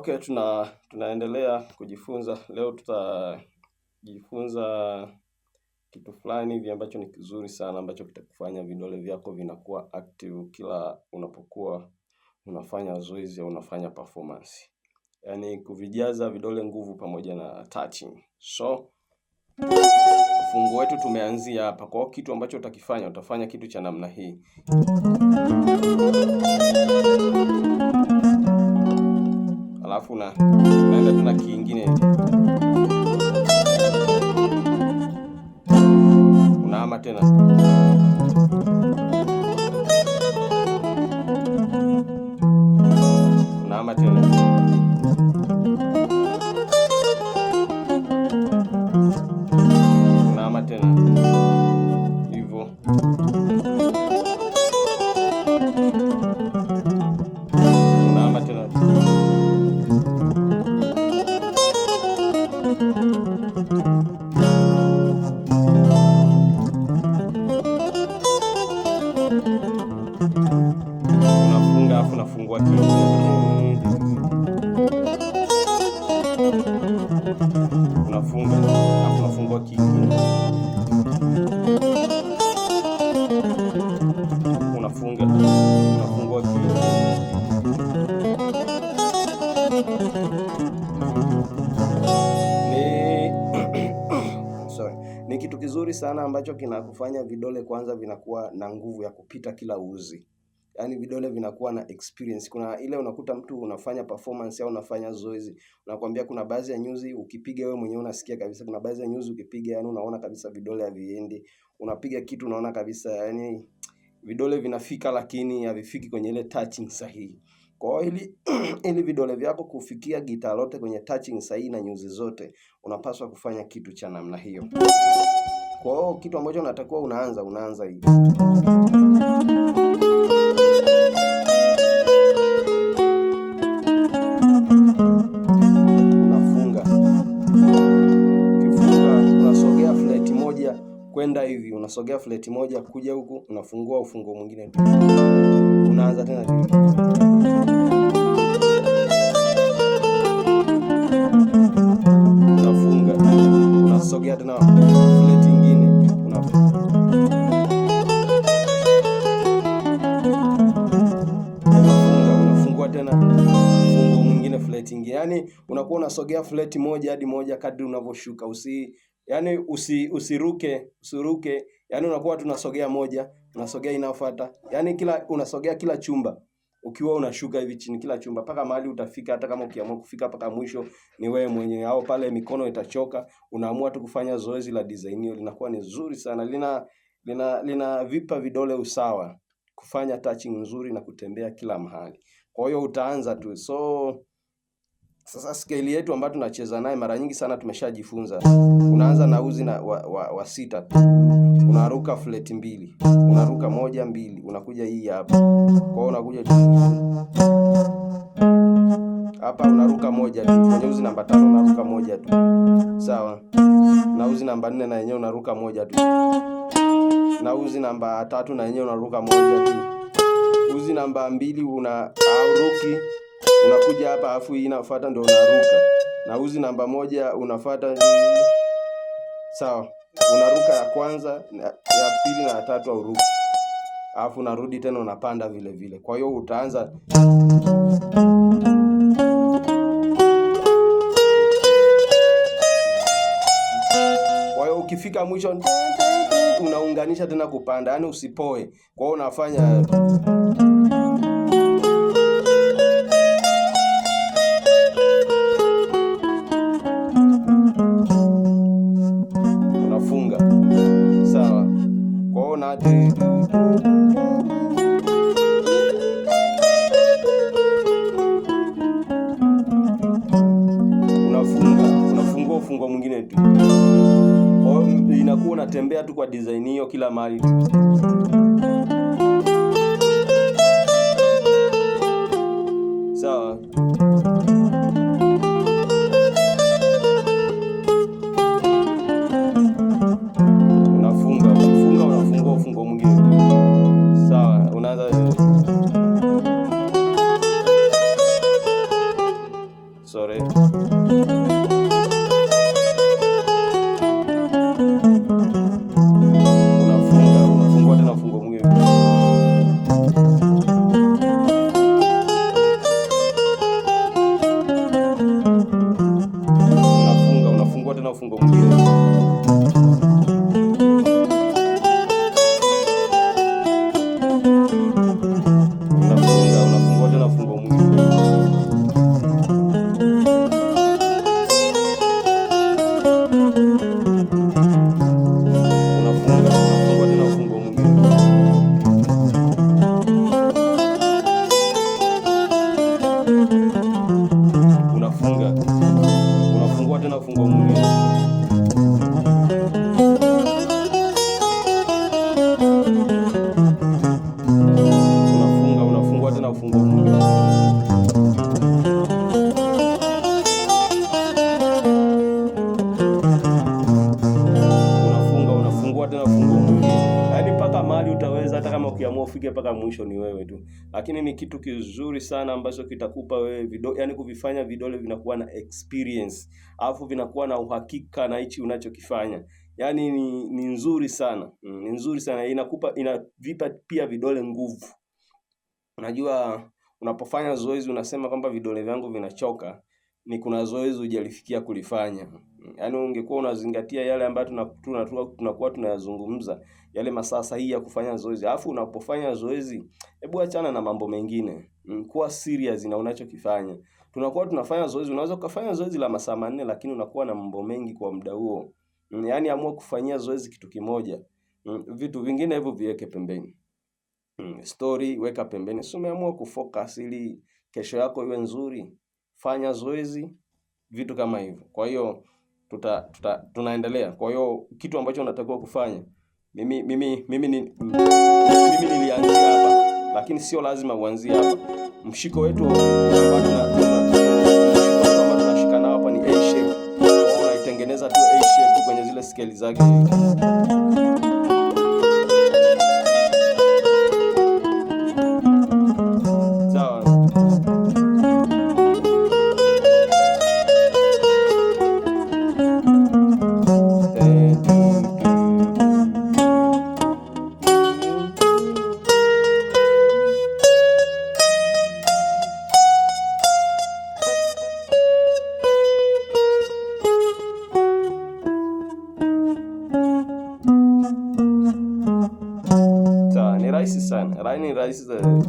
Okay, tunaendelea kujifunza. Leo tutajifunza kitu fulani hivi ambacho ni kizuri sana, ambacho kitakufanya vidole vyako vinakuwa active kila unapokuwa unafanya zoezi au unafanya performance. Yaani kuvijaza vidole nguvu pamoja na touching. So ufungu wetu tumeanzia hapa. Kwa hiyo kitu ambacho utafanya kitu cha namna hii. Alafu naenda tuna kingine. Unahama tena. Unahama tena. Unahama tena. Hivyo. Unahama tena. Unafunga afu unafungua unafunga afu unafungua kingine. Unafunga unafungua kingine. Ni kitu kizuri sana ambacho kinakufanya vidole kwanza vinakuwa na nguvu ya kupita kila uzi. Yaani vidole vinakuwa na experience. Kuna ile unakuta mtu unafanya performance au unafanya zoezi, unakwambia kuna baadhi ya nyuzi ukipiga wewe mwenyewe unasikia kabisa, kuna baadhi ya nyuzi ukipiga yani unaona kabisa vidole haviendi. Unapiga kitu unaona kabisa yani vidole vinafika lakini havifiki kwenye ile touching sahihi. Kwa hiyo ili vidole vyako kufikia gitaa lote kwenye touching sahihi na nyuzi zote, unapaswa kufanya kitu cha namna hiyo. Kwa hiyo kitu ambacho unatakiwa unaanza hivi. Unafunga. Ukifunga unasogea flat moja kwenda hivi, unasogea flat moja kuja huku, unafungua ufungo mwingine. Unaanza tena hivi. Unafunga. Unasogea tena flat nyingine. Unafungua tena ufungo mwingine flat nyingine. Yaani unakuwa unasogea flat moja hadi moja kadri unavyoshuka. Usiruke. Yaani unakuwa tunasogea moja, unasogea inayofuata. Yaani unasogea kila chumba. Ukiwa unashuka hivi chini kila chumba mpaka mahali utafika. Hata kama ukiamua kufika mpaka mwisho ni wewe mwenyewe, au pale mikono itachoka, unaamua tu kufanya zoezi la design hiyo, linakuwa ni zuri sana. Lina vipa vidole usawa, kufanya touching nzuri na kutembea kila mahali. Kwa hiyo utaanza tu. So sasa scale yetu ambayo tunacheza naye mara nyingi sana tumeshajifunza. Unaanza na uzi wa sita tu. Unaruka flat mbili. Unaruka moja mbili, unakuja hii hapa. Kwa hiyo unakuja hapa unaruka moja tu. Kwenye uzi namba 5 unaruka moja tu. Sawa? Na uzi namba 4 na yenyewe unaruka moja tu. Na uzi namba 3 na yenyewe unaruka moja tu. Uzi namba 2 unaruki, unakuja hapa afu hii inafuata ndio unaruka. Na uzi namba 1 unafuata. Sawa? Unaruka ya kwanza, ya pili na ya tatu uruki. Alafu unarudi tena unapanda vile vile. Kwa hiyo utaanza. Kwa hiyo ukifika mwisho unaunganisha tena kupanda, yaani usipoe. Kwa hiyo unafanya unafunga. Sawa? Kwa hiyo unafungua ufungo mwingine tu. Kwa hiyo inakuwa unatembea tu kwa design hiyo kila mahali tu. Sawa? Unafunga unafungua ufungo mwingine. Sawa? Unaanza tena ufungo mwingine. Unafungua tena ufungo mwingine. Unafungua tena ufungo mwingine. Unafungua tena ufungo mwingine. Unafungua tena ufungo mwingine. Unafungua tena ufungo mwingine. Yaani mpaka mahali utaweza, hata kama ukiamua ufike mpaka mwisho ni wewe tu. Lakini ni kitu kizuri sana ambacho kitakupa wewe yaani kuvifanya vidole vinakuwa na experience, alafu vinakuwa na uhakika na hichi unachokifanya. Yaani ni nzuri sana. Ni nzuri sana. Inavipa pia vidole nguvu. Unajua unapofanya zoezi unasema kwamba vidole vyangu vinachoka, ni kuna zoezi hujalifikia kulifanya. Yaani ungekuwa unazingatia yale ambayo tunakuwa tunayazungumza, yale masaa sahihi ya kufanya zoezi. Alafu unapofanya zoezi, hebu achana na mambo mengine. Kuwa serious na unachokifanya. Tunakuwa tunafanya zoezi, unaweza kufanya zoezi la masaa 4 lakini unakuwa na mambo mengi kwa muda huo. Yaani amua kufanyia zoezi kitu kimoja. Vitu vingine hivyo viweke pembeni. Story weka pembeni. Si umeamua kufocus ili kesho yako iwe nzuri, fanya zoezi, vitu kama hivyo. Kwa hiyo tunaendelea. Kwa hiyo kitu ambacho unatakiwa kufanya, mimi nilianzia hapa, lakini sio lazima uanzie hapa. Mshiko wetu ambao tunashikana hapa ni A shape. Unaitengeneza tu A shape kwenye zile scale zake. Ni rahisi sana. Ni rahisi sana.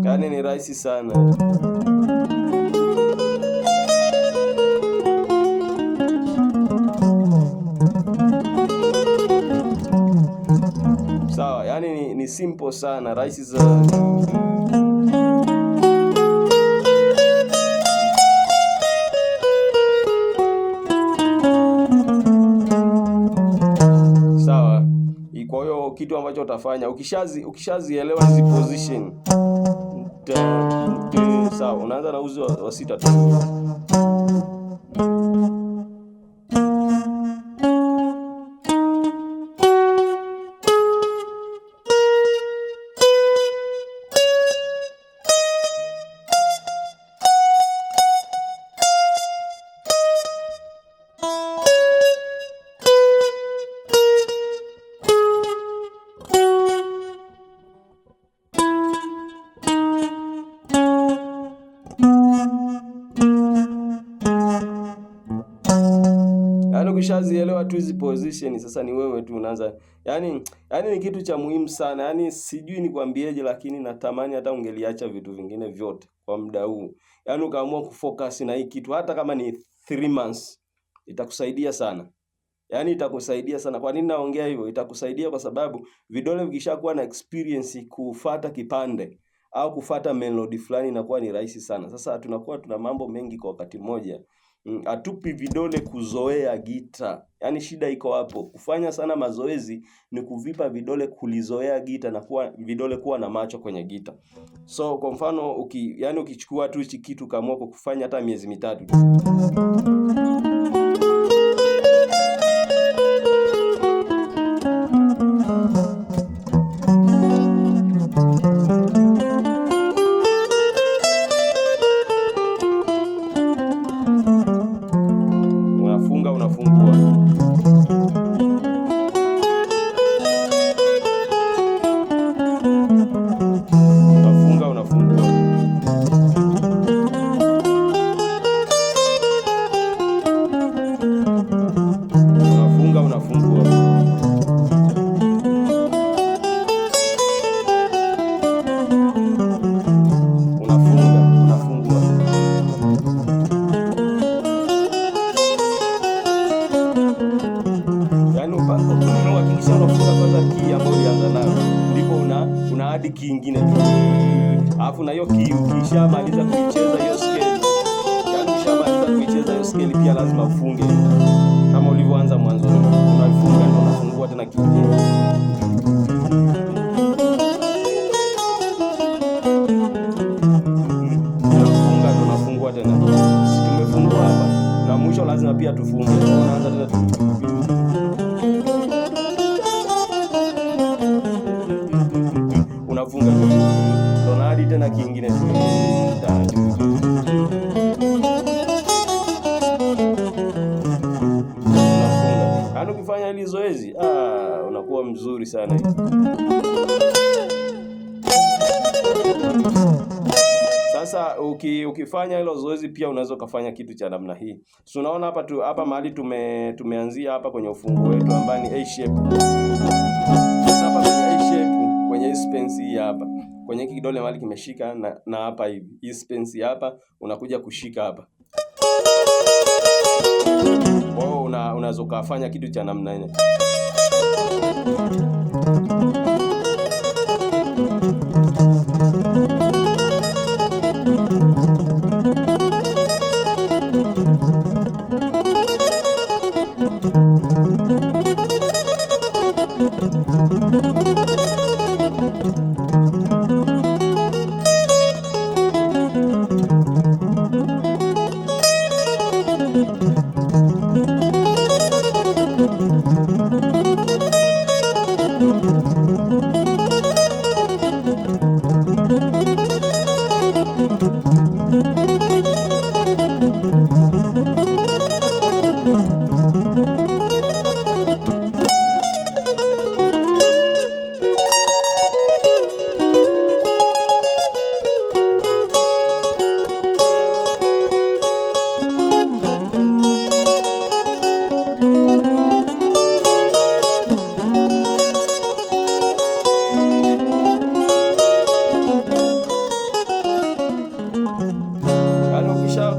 Yaani ni rahisi sana. Sawa, yaani ni simple sana, rahisi sana. Kwa hiyo kitu ambacho utafanya ukishazielewa hizi position, sawa, unaanza na uzi wa 6 tu. Ukishazielewa tu hizi position, sasa ni wewe tu unaanza. Yaani ni kitu cha muhimu sana. Yaani sijui nikwambieje, lakini natamani hata ungeliacha vitu vingine vyote kwa muda huu. Yaani ukaamua kufocus na hii kitu, hata kama ni 3 months, itakusaidia sana. Yaani itakusaidia sana. Kwa nini naongea hivyo? Itakusaidia kwa sababu vidole vikishakuwa na experience kufuata kipande au kufuata melody fulani inakuwa ni rahisi sana. Sasa tunakuwa tuna mambo mengi kwa wakati mmoja. Atupi vidole kuzoea gita. Yaani shida iko hapo. Kufanya sana mazoezi ni kuvipa vidole kulizoea gita na vidole kuwa na macho kwenye gita. So kwa mfano ukichukua tu hichi kitu kama kwa kufanya hata miezi 3 tu. Unafungua. Alafu na hiyo key ukishamaliza kuicheza hiyo scale, yaani ukishamaliza kuicheza hiyo scale pia lazima ufunge kama ulivyoanza mwanzo. Unaifunga ndio unafungua tena kingine. Unafunga ndio unafungua tena. Sisi tumefungua hapa na mwisho lazima pia tufunge. Unaanza tena unafunga ndio hadi tena kingine. Yaani ukifanya hili zoezi unakuwa mzuri sana hivi. Sasa ukifanya hilo zoezi pia unaweza kufanya kitu cha namna hii. So unaona hapa mahali tumeanzia hapa kwenye ufungu wetu ambao ni A shape. Sasa hapa kwenye A shape, kwenye hii spensi hii hapa, kwenye hiki kidole mahali kimeshika na hapa hivi. Hii spensi hapa unakuja kushika hapa. Wao unaweza kufanya kitu cha namna hii.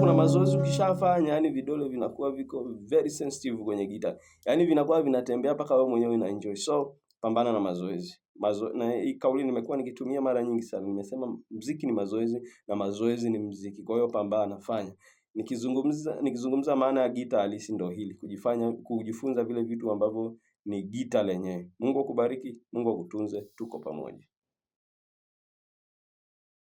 Kuna mazoezi ukishafanya, yani vidole vinakuwa viko very sensitive kwenye gitaa. Yani vinakuwa vinatembea mpaka wewe mwenyewe una enjoy. So pambana na mazoezi. Na hii kauli nimekuwa nikitumia mara nyingi sana. Nimesema muziki ni mazoezi na mazoezi ni muziki. Kwa hiyo pambana, fanya. Nikizungumza maana ya gitaa halisi ndio hili. Kujifunza vile vitu ambavyo ni gitaa lenyewe. Mungu akubariki, Mungu akutunze, tuko pamoja.